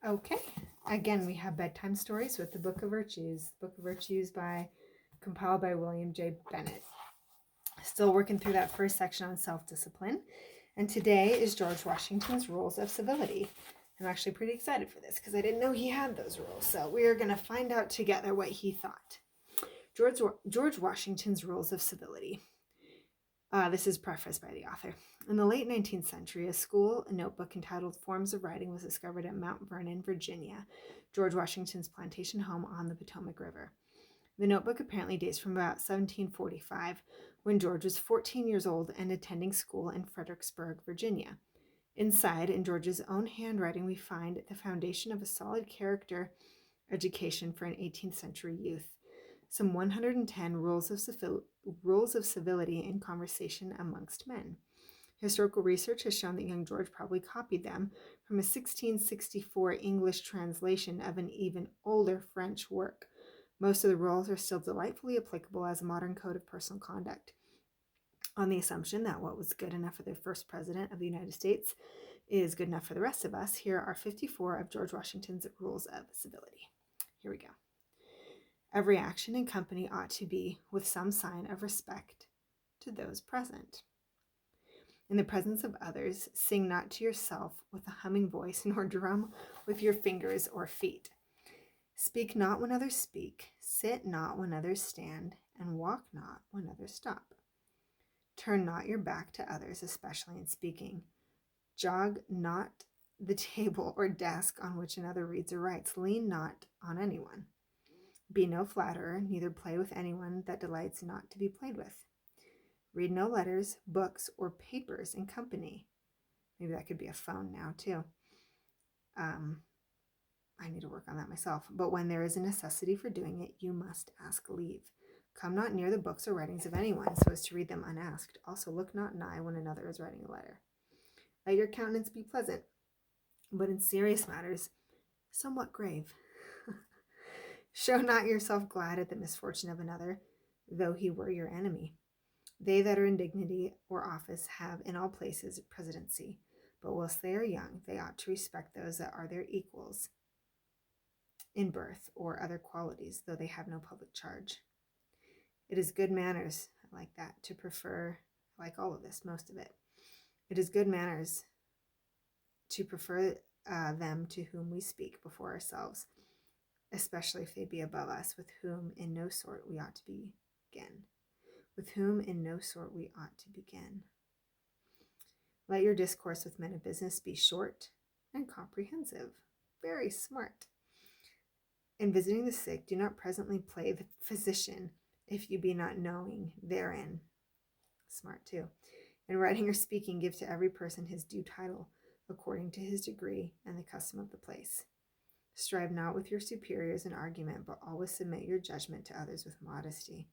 Okay, again, we have bedtime stories with the Book of Virtues. The Book of Virtues compiled by William J. Bennett. Still working through that first section on self-discipline. And today is George Washington's Rules of Civility. I'm actually pretty excited for this because I didn't know he had those rules. So we are going to find out together what he thought. George Washington's Rules of Civility. This is prefaced by the author. In the late 19th century, a school notebook entitled Forms of Writing was discovered at Mount Vernon, Virginia, George Washington's plantation home on the Potomac River. The notebook apparently dates from about 1745, when George was 14 years old and attending school in Fredericksburg, Virginia. Inside, in George's own handwriting, we find the foundation of a solid character education for an 18th century youth. Some 110 rules of civility in conversation amongst men. Historical research has shown that young George probably copied them from a 1664 English translation of an even older French work. Most of the rules are still delightfully applicable as a modern code of personal conduct. On the assumption that what was good enough for the first president of the United States is good enough for the rest of us, here are 54 of George Washington's rules of civility. Here we go. Every action in company ought to be with some sign of respect to those present. In the presence of others, sing not to yourself with a humming voice, nor drum with your fingers or feet. Speak not when others speak, sit not when others stand, and walk not when others stop. Turn not your back to others, especially in speaking. Jog not the table or desk on which another reads or writes. Lean not on anyone. Be no flatterer, neither play with anyone that delights not to be played with. Read no letters, books, or papers in company. Maybe that could be a phone now, too. I need to work on that myself. But when there is a necessity for doing it, you must ask leave. Come not near the books or writings of anyone, so as to read them unasked. Also look not nigh when another is writing a letter. Let your countenance be pleasant, but in serious matters, somewhat grave. Show not yourself glad at the misfortune of another, though he were your enemy. They that are in dignity or office have in all places presidency, but whilst they are young, they ought to respect those that are their equals in birth or other qualities, though they have no public charge. It is good manners, I like that, to prefer, I like all of this, most of it. It is good manners to prefer them to whom we speak before ourselves, especially if they be above us, with whom in no sort we ought to begin. With whom in no sort we ought to begin. Let your discourse with men of business be short and comprehensive. Very smart. In visiting the sick, do not presently play the physician, if you be not knowing therein. Smart too. In writing or speaking, give to every person his due title, according to his degree and the custom of the place. Strive not with your superiors in argument, but always submit your judgment to others with modesty.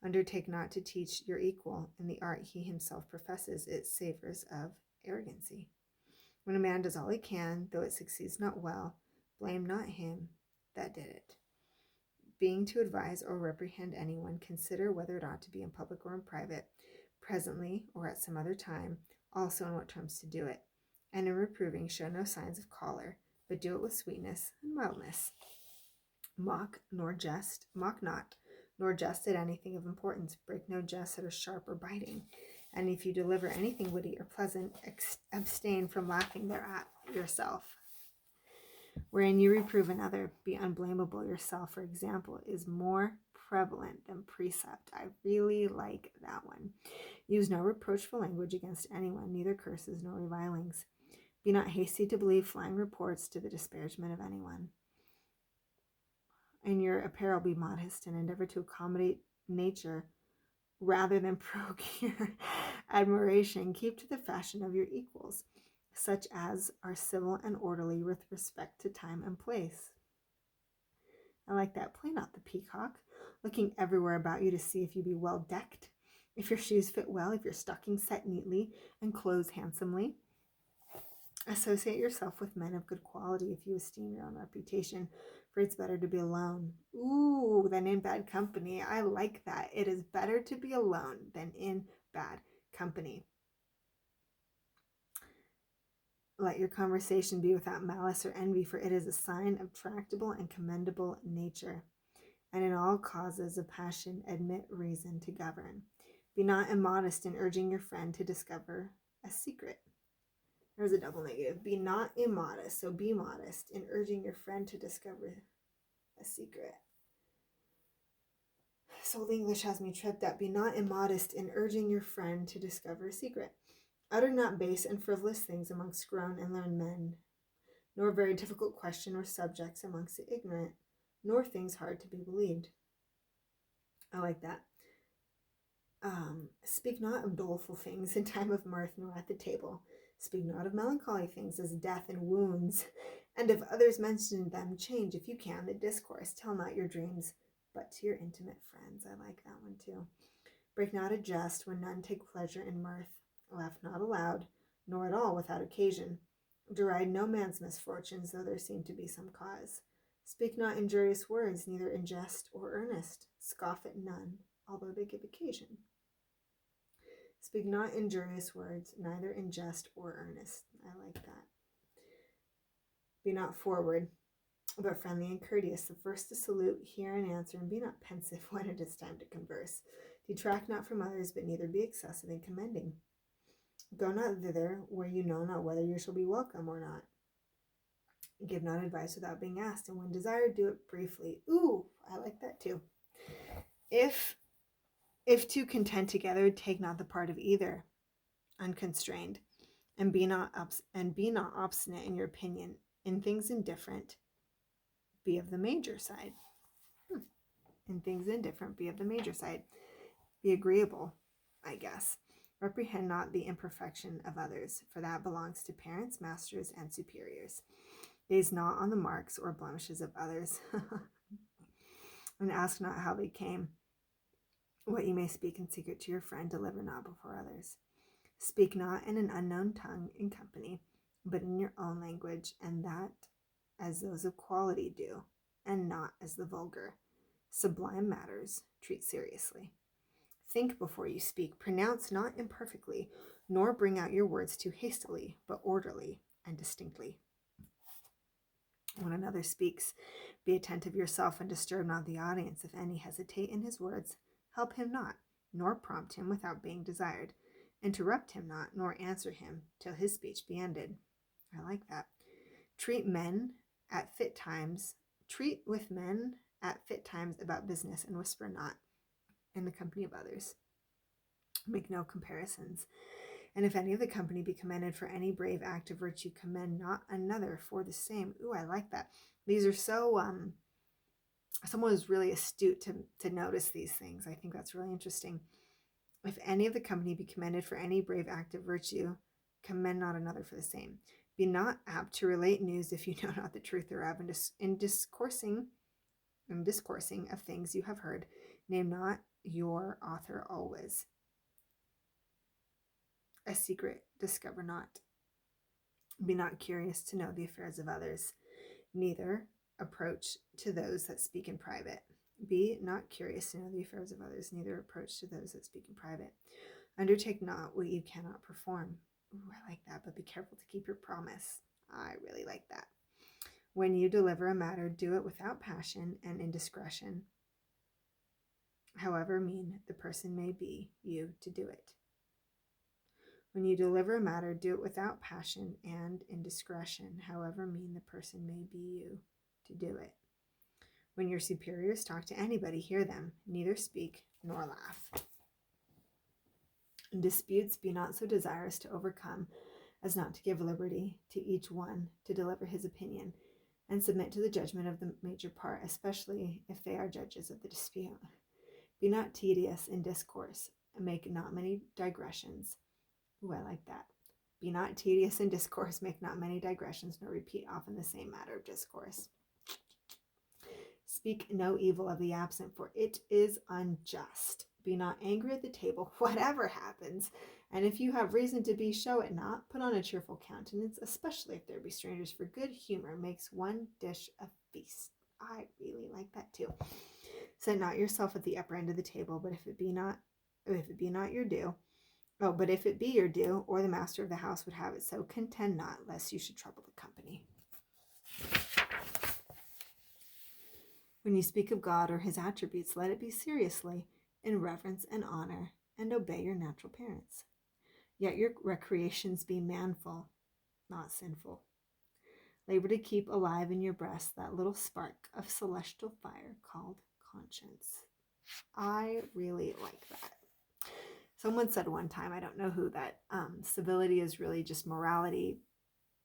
Undertake not to teach your equal in the art he himself professes. It savors of arrogancy. When a man does all he can, though it succeeds not well, blame not him that did it. Being to advise or reprehend anyone, consider whether it ought to be in public or in private, presently or at some other time, also in what terms to do it. And in reproving, show no signs of choler, but do it with sweetness and mildness. Mock not, nor jest at anything of importance. Break no jests that are sharp or biting. And if you deliver anything witty or pleasant, abstain from laughing thereat yourself. Wherein you reprove another, be unblameable yourself, for example, is more prevalent than precept. I really like that one. Use no reproachful language against anyone, neither curses nor revilings. Be not hasty to believe flying reports to the disparagement of anyone. In your apparel be modest, and endeavor to accommodate nature rather than procure admiration. Keep to the fashion of your equals, such as are civil and orderly with respect to time and place. I like that. Play not the peacock, looking everywhere about you to see if you be well decked, if your shoes fit well, if your stockings set neatly, and clothes handsomely. Associate yourself with men of good quality if you esteem your own reputation, for it's better to be alone. Ooh, than in bad company. I like that. It is better to be alone than in bad company. Let your conversation be without malice or envy, for it is a sign of tractable and commendable nature. And in all causes of passion admit reason to govern. Be not immodest in urging your friend to discover a secret. There's a double negative. Be not immodest, so be modest in urging your friend to discover a secret. So Old English has me tripped up. Be not immodest in urging your friend to discover a secret. Utter not base and frivolous things amongst grown and learned men, nor very difficult question or subjects amongst the ignorant, nor things hard to be believed. I like that. Speak not of doleful things in time of mirth, nor at the table. Speak not of melancholy things as death and wounds, and if others mention them, change, if you can, the discourse. Tell not your dreams, but to your intimate friends. I like that one too. Break not a jest when none take pleasure in mirth. Laugh not aloud, nor at all without occasion. Deride no man's misfortunes, though there seem to be some cause. Speak not injurious words, neither in jest or earnest. Scoff at none, although they give occasion. Speak not injurious words, neither in jest or earnest. I like that. Be not forward, but friendly and courteous, the first to salute, hear and answer, and be not pensive when it is time to converse. Detract not from others, but neither be excessive in commending. Go not thither where you know not whether you shall be welcome or not. Give not advice without being asked, and when desired, do it briefly. Ooh, I like that too. If two contend together, take not the part of either, unconstrained, and be not obstinate in your opinion. In things indifferent, be of the major side. In things indifferent, be of the major side. Be agreeable, I guess. Reprehend not the imperfection of others, for that belongs to parents, masters, and superiors. Gaze not on the marks or blemishes of others, and ask not how they came. What you may speak in secret to your friend, deliver not before others. Speak not in an unknown tongue in company, but in your own language, and that as those of quality do, and not as the vulgar. Sublime matters treat seriously. Think before you speak. Pronounce not imperfectly, nor bring out your words too hastily, but orderly and distinctly. When another speaks, be attentive yourself and disturb not the audience. If any hesitate in his words, help him not, nor prompt him without being desired. Interrupt him not, nor answer him till his speech be ended. I like that. Treat with men at fit times about business, and whisper not in the company of others. Make no comparisons. And if any of the company be commended for any brave act of virtue, commend not another for the same. Ooh, I like that. These are so, someone is really astute to notice these things. I think that's really interesting. If any of the company be commended for any brave act of virtue, commend not another for the same. Be not apt to relate news if you know not the truth thereof. In discoursing of things you have heard, name not your author always. A secret discover not. Be not curious to know the affairs of others, neither approach to those that speak in private. Be not curious to know the affairs of others, neither approach to those that speak in private. Undertake not what you cannot perform. Ooh, I like that, but be careful to keep your promise. I really like that. When you deliver a matter, do it without passion and indiscretion, however mean the person may be you to do it. When you deliver a matter, do it without passion and indiscretion, however mean the person may be you to do it. When your superiors talk to anybody, hear them, neither speak nor laugh. In disputes, be not so desirous to overcome as not to give liberty to each one to deliver his opinion, and submit to the judgment of the major part, especially if they are judges of the dispute. Be not tedious in discourse, and make not many digressions. Ooh, I like that. Be not tedious in discourse, make not many digressions, nor repeat often the same matter of discourse. Speak no evil of the absent, for it is unjust. Be not angry at the table, whatever happens, and if you have reason to be, show it not. Put on a cheerful countenance, especially if there be strangers, for good humor makes one dish a feast. I really like that too. Set not yourself at the upper end of the table, but if it be not your due, Oh, but if it be your due, or the master of the house would have it so, contend not, lest you should trouble the company. When you speak of God or his attributes, let it be seriously, in reverence and honor, and obey your natural parents. Yet your recreations be manful, not sinful. Labor to keep alive in your breast that little spark of celestial fire called conscience. I really like that. Someone said one time, I don't know who, that civility is really just morality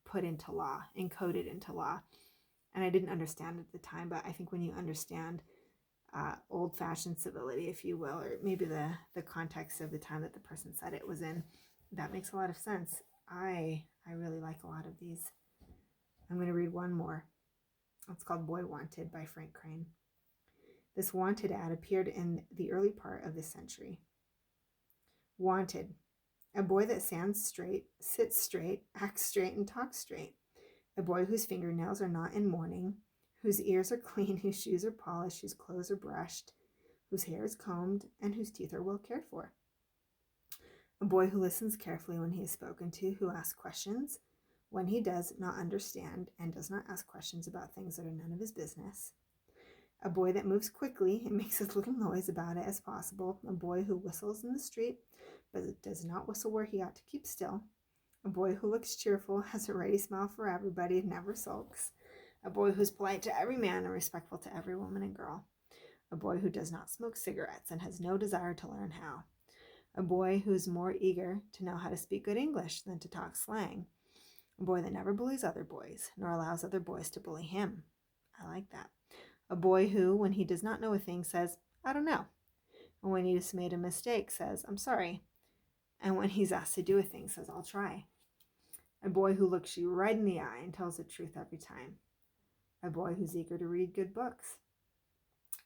put into law, encoded into law. And I didn't understand at the time, but I think when you understand old-fashioned civility, if you will, or maybe the context of the time that the person said it was in, that makes a lot of sense. I really like a lot of these. I'm going to read one more. It's called Boy Wanted by Frank Crane. This wanted ad appeared in the early part of this century. Wanted, a boy that stands straight, sits straight, acts straight, and talks straight. A boy whose fingernails are not in mourning, whose ears are clean, whose shoes are polished, whose clothes are brushed, whose hair is combed, and whose teeth are well cared for. A boy who listens carefully when he is spoken to, who asks questions when he does not understand, and does not ask questions about things that are none of his business. A boy that moves quickly and makes as little noise about it as possible. A boy who whistles in the street, but does not whistle where he ought to keep still. A boy who looks cheerful, has a ready smile for everybody, never sulks. A boy who's polite to every man and respectful to every woman and girl. A boy who does not smoke cigarettes and has no desire to learn how. A boy who is more eager to know how to speak good English than to talk slang. A boy that never bullies other boys, nor allows other boys to bully him. I like that. A boy who, when he does not know a thing, says, I don't know. And when he's made a mistake, says, I'm sorry. And when he's asked to do a thing, says, I'll try. A boy who looks you right in the eye and tells the truth every time. A boy who's eager to read good books.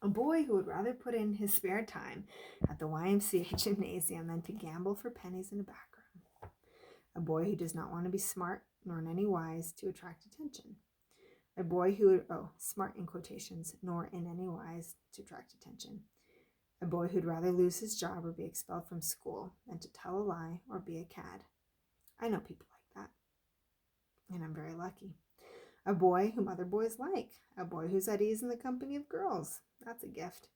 A boy who would rather put in his spare time at the YMCA gymnasium than to gamble for pennies in a back room. A boy who does not want to be smart, nor in any wise to attract attention. A boy who would, smart in quotations, nor in any wise to attract attention. A boy who'd rather lose his job or be expelled from school than to tell a lie or be a cad. I know people like that, and I'm very lucky. A boy whom other boys like. A boy who's at ease in the company of girls. That's a gift.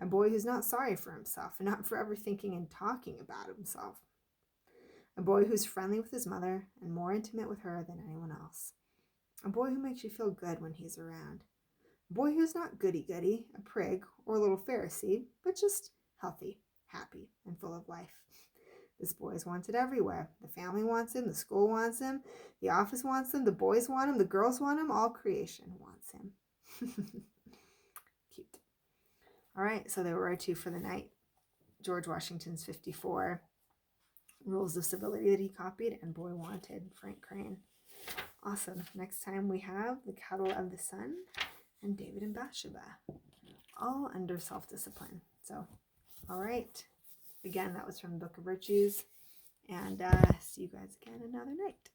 A boy who's not sorry for himself and not forever thinking and talking about himself. A boy who's friendly with his mother and more intimate with her than anyone else. A boy who makes you feel good when he's around. A boy who's not goody-goody, a prig, or a little Pharisee, but just healthy, happy, and full of life. This boy is wanted everywhere. The family wants him, the school wants him, the office wants him, the boys want him, the girls want him, all creation wants him. Cute. All right, so there were our two for the night. George Washington's 54 Rules of Civility that he copied, and Boy Wanted, Frank Crane. Awesome. Next time we have The Cattle of the Sun and David and Bathsheba, all under self-discipline. So, all right. Again, that was from the Book of Virtues, and see you guys again another night.